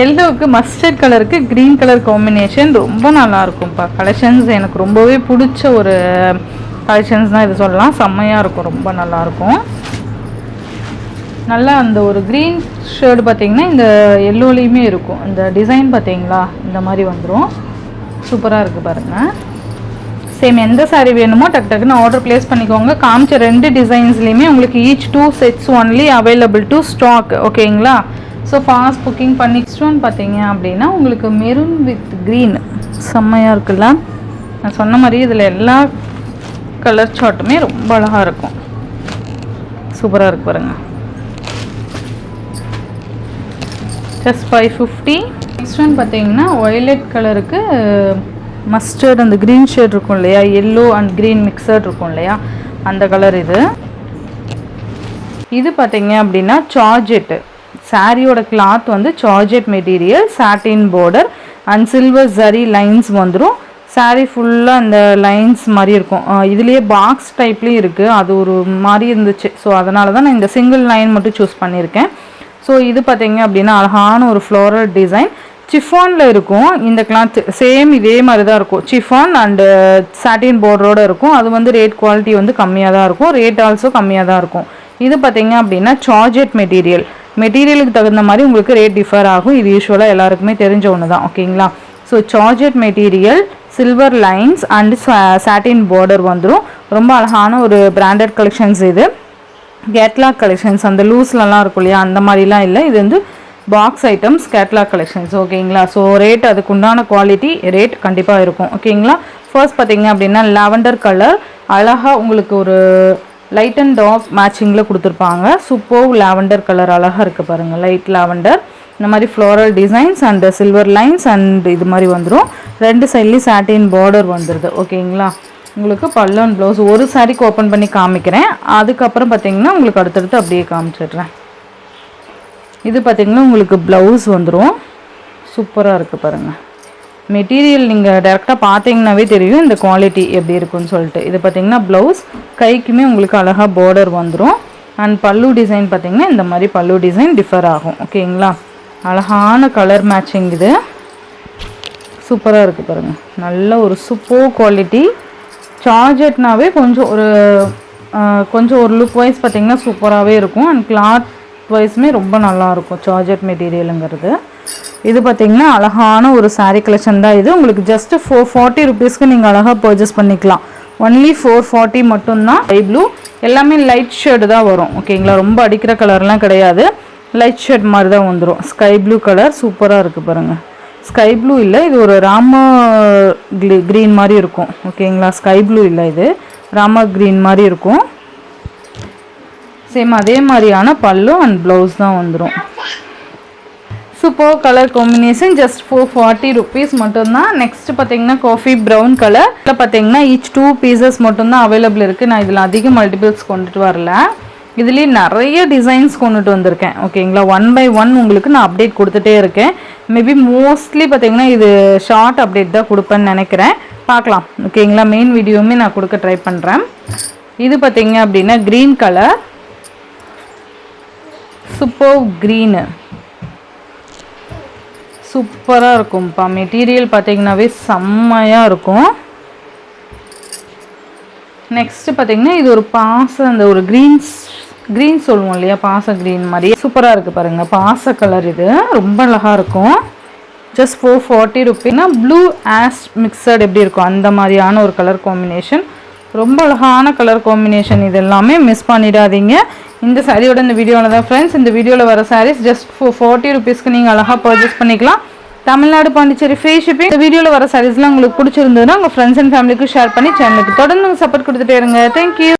எல்லோவுக்கு mustard கலருக்கு green colour combination ரொம்ப நல்லாயிருக்கும்ப்பா. Collections எனக்கு ரொம்பவே பிடிச்ச ஒரு கலெக்ஷன்ஸ் தான் இது சொல்லலாம். செம்மையாக இருக்கும், ரொம்ப நல்லாயிருக்கும். நல்லா அந்த ஒரு க்ரீன் ஷேர்டு பார்த்திங்கன்னா இந்த எல்லோலேயுமே இருக்கும். இந்த டிசைன் பார்த்திங்களா இந்த மாதிரி வந்துடும். சூப்பராக இருக்குது பாருங்கள். சேம் எந்த சாரீ வேணுமோ டக்குன்னு ஆர்டர் ப்ளேஸ் பண்ணிக்கோங்க. காமிச்ச 2 டிசைன்ஸ்லேயுமே உங்களுக்கு each 2 sets only available to stock. ஓகேங்களா? ஸோ ஃபாஸ்ட் புக்கிங் பண்ணி நெக்ஸ்ட் ஒன் பார்த்தீங்க அப்படின்னா உங்களுக்கு மெரூன் வித் க்ரீன் செம்மையாக இருக்குல்ல. நான் சொன்ன மாதிரி இதில் எல்லா கலர் சார்ட்டுமே ரொம்ப அழகாக இருக்கும். சூப்பராக இருக்கு பாருங்கள். ஜஸ்ட் 550. நெக்ஸ்ட் ஒன் பார்த்தீங்கன்னா வயலட் கலருக்கு மஸ்டர்ட் அந்த க்ரீன் ஷேட் இருக்கும் இல்லையா, எல்லோ அண்ட் க்ரீன் மிக்சர்ட் இருக்கும் இல்லையா, அந்த கலர் இது. இது பார்த்தீங்க அப்படின்னா சார்ஜெட்டு சாரியோட கிளாத் வந்து georgette material, satin border and silver zari lines வந்துடும். சாரீ ஃபுல்லாக அந்த லைன்ஸ் மாதிரி இருக்கும். இதுலேயே பாக்ஸ் டைப்லேயும் இருக்குது, அது ஒரு மாதிரி இருந்துச்சு. ஸோ அதனால தான் நான் இந்த சிங்கிள் லைன் மட்டும் சூஸ் பண்ணியிருக்கேன். ஸோ இது பார்த்தீங்க அப்படின்னா அழகான ஒரு ஃப்ளோரல் டிசைன் சிஃபானில் இருக்கும். இந்த கிளாத் சேம் இதே மாதிரி தான் இருக்கும். சிஃபான் அண்டு சாட்டின் பார்டரோடு இருக்கும். அது வந்து ரேட் குவாலிட்டி வந்து கம்மியாக தான் இருக்கும், ரேட் ஆல்சோ கம்மியாக தான் இருக்கும். இது பார்த்தீங்க அப்படின்னா சார்ஜெட் மெட்டீரியலுக்கு தகுந்த மாதிரி உங்களுக்கு ரேட் டிஃபர் ஆகும். இது யூஸ்வலாக எல்லாருக்குமே தெரிஞ்ச ஒன்று தான். ஓகேங்களா? So சார்ஜெட் material, silver lines and satin border வந்துடும். ரொம்ப அழகான ஒரு பிராண்டட் கலெக்ஷன்ஸ் இது. கேட்லாக் கலெக்ஷன்ஸ் அந்த லூஸ்லலாம் இருக்கும் இல்லையா, அந்த மாதிரிலாம் இல்லை. இது வந்து பாக்ஸ் ஐட்டம்ஸ் கேட்லாக் கலெக்ஷன்ஸ். ஓகேங்களா? ஸோ ரேட் அதுக்குண்டான குவாலிட்டி ரேட் கண்டிப்பாக இருக்கும். ஓகேங்களா? ஃபர்ஸ்ட் பார்த்தீங்க அப்படின்னா லாவெண்டர் கலர் அழகாக உங்களுக்கு ஒரு லைட் அண்ட் டார்க் மேட்சிங்கில் கொடுத்துருப்பாங்க. சூப்பர் லாவெண்டர் கலர் அழகாக இருக்குது பாருங்கள். லைட் லாவெண்டர் இந்த மாதிரி floral designs and silver lines and இது மாதிரி வந்துடும். 2 சைட்லேயும் சாட்டின் பார்டர் வந்துடுது. ஓகேங்களா? உங்களுக்கு பல்லு அண்ட் ப்ளவுஸ் ஒரு சாரிக்கு ஓப்பன் பண்ணி காமிக்கிறேன். அதுக்கப்புறம் பார்த்தீங்கன்னா உங்களுக்கு அடுத்தடுத்து அப்படியே காமிச்சிடுறேன். இது பார்த்திங்கன்னா உங்களுக்கு ப்ளவுஸ் வந்துடும். சூப்பராக இருக்குது பாருங்கள். மெட்டீரியல் நீங்கள் டேரெக்டாக பார்த்தீங்கன்னாவே தெரியும் இந்த குவாலிட்டி எப்படி இருக்குன்னு சொல்லிட்டு. இது பார்த்திங்கன்னா ப்ளவுஸ், கைக்குமே உங்களுக்கு அழகாக பார்டர் வந்துடும். அண்ட் பல்லு டிசைன் பார்த்திங்கன்னா இந்த மாதிரி பல்லு டிசைன் டிஃபர் ஆகும். ஓகேங்களா? அழகான கலர் மேட்சிங் இது. சூப்பராக இருக்குது பாருங்கள். நல்ல ஒரு சூப்பர் குவாலிட்டி. சார்ஜெட்னாவே கொஞ்சம் ஒரு லுக் வைஸ் பார்த்திங்கன்னா சூப்பராகவே இருக்கும். அண்ட் கிளாத் வைஸுமே ரொம்ப நல்லாயிருக்கும் சார்ஜெட் மெட்டீரியலுங்கிறது. இது பார்த்திங்கன்னா அழகான ஒரு சாரீ கலெக்ஷன் தான் இது. உங்களுக்கு ஜஸ்ட்டு 440 ருபீஸ்க்கு நீங்கள் அழகாக பர்ச்சேஸ் பண்ணிக்கலாம். ஒன்லி 440 மட்டும்தான். ஸ்கை ப்ளூ எல்லாமே லைட் ஷேடு தான் வரும். ஓகேங்களா? ரொம்ப அடிக்கிற கலர்லாம் கிடையாது, லைட் ஷேட் மாதிரி தான் வந்துடும். ஸ்கை ப்ளூ கலர் சூப்பராக இருக்குது பாருங்கள். ஸ்கை ப்ளூ இல்லை, இது ஒரு ராம க்ரீன் மாதிரி இருக்கும். ஓகேங்களா? ஸ்கை ப்ளூ இல்லை, இது ராம க்ரீன் மாதிரி இருக்கும். சேம் அதே மாதிரியான பல்லு அண்ட் ப்ளவுஸ் தான் வந்துடும். Super colour combination. Just 440 rupees மட்டும்தான். நெக்ஸ்ட் பார்த்தீங்கன்னா காஃபி ப்ரௌன் கலர். இதில் பார்த்தீங்கன்னா ஈச் 2 பீசஸ் மட்டும்தான் அவைலபிள் இருக்குது. நான் இதில் அதிக மல்டிபிள்ஸ் கொண்டுட்டு வரல. இதுலேயே நிறைய டிசைன்ஸ் கொண்டுட்டு வந்திருக்கேன். ஓகேங்களா? 1 by 1 உங்களுக்கு நான் அப்டேட் கொடுத்துட்டே இருக்கேன். மேபி மோஸ்ட்லி பார்த்தீங்கன்னா இது ஷார்ட் அப்டேட் தான் கொடுப்பேன்னு நினைக்கிறேன். பார்க்கலாம். ஓகேங்களா? மெயின் வீடியோவுமே நான் கொடுக்க ட்ரை பண்ணுறேன். இது பார்த்தீங்க அப்படின்னா க்ரீன் கலர், சூப்பர் க்ரீனு சூப்பராக இருக்கும்ப்பா. மெட்டீரியல் பார்த்தீங்கன்னாவே செம்மையாக இருக்கும். நெக்ஸ்ட்டு பார்த்தீங்கன்னா இது ஒரு அந்த ஒரு க்ரீன் சொல்லுவோம் இல்லையா, பாச க்ரீன் மாதிரி சூப்பராக இருக்குது பாருங்கள். பாச கலர் இது ரொம்ப அழகாக இருக்கும். ஜஸ்ட் 440 ருபீஸ்னா ப்ளூ ஆஷ் மிக்சட் எப்படி இருக்கும் அந்த மாதிரியான ஒரு கலர் காம்பினேஷன். ரொம்ப அழகான கலர் காம்பினேஷன். இது எல்லாமே மிஸ் பண்ணிடாதீங்க. இந்த சாரியோட இந்த வீடியோவில் தான் ஃப்ரெண்ட்ஸ். இந்த வீடியோவில் வர சாரீஸ் ஜஸ்ட் 40 ருபீஸ்க்கு நீங்கள் அழகாக பர்ச்சேஸ் பண்ணிக்கலாம். Tamil Nadu, Pondicherry free shipping. இந்த வீடியோவில் வர சாரீஸ்லாம் உங்களுக்கு பிடிச்சிருந்ததுன்னா உங்கள் ஃப்ரெண்ட்ஸ் அண்ட் ஃபேமிலிக்கு ஷேர் பண்ணி சேனலுக்கு தொடர்ந்து சப்போர்ட் கொடுத்துட்டே இருங்க. தேங்க்யூ.